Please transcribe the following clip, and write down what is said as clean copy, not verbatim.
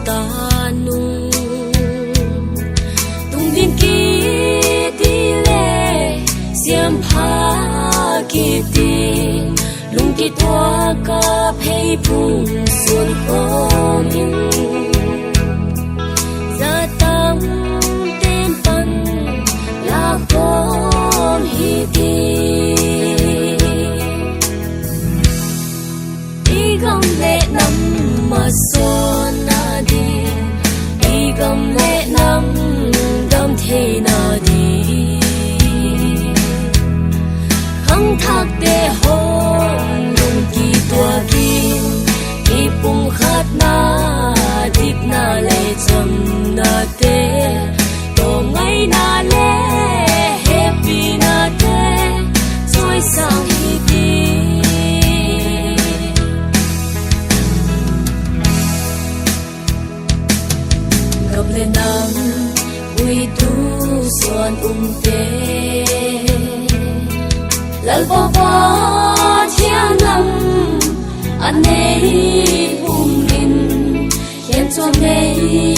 ta nung tung din ki ti le xiêm phá ki ti lung ki tua ka phei phung xuân khom in za tam tên pan la khom hi ti đi gom lệ năm mà xuân na đi đi gom lệ năm gom thế na đi khăng thác để hôn lung kỳ tua kim kỳ bung khát na đít na lệ chầm na tê tổ ngay na lệ happy na tê trôi sang hi đi gặp lên năm vui tu xuân tê lal bo bo thiên lâm anh ấy bùng lên hiện cho đây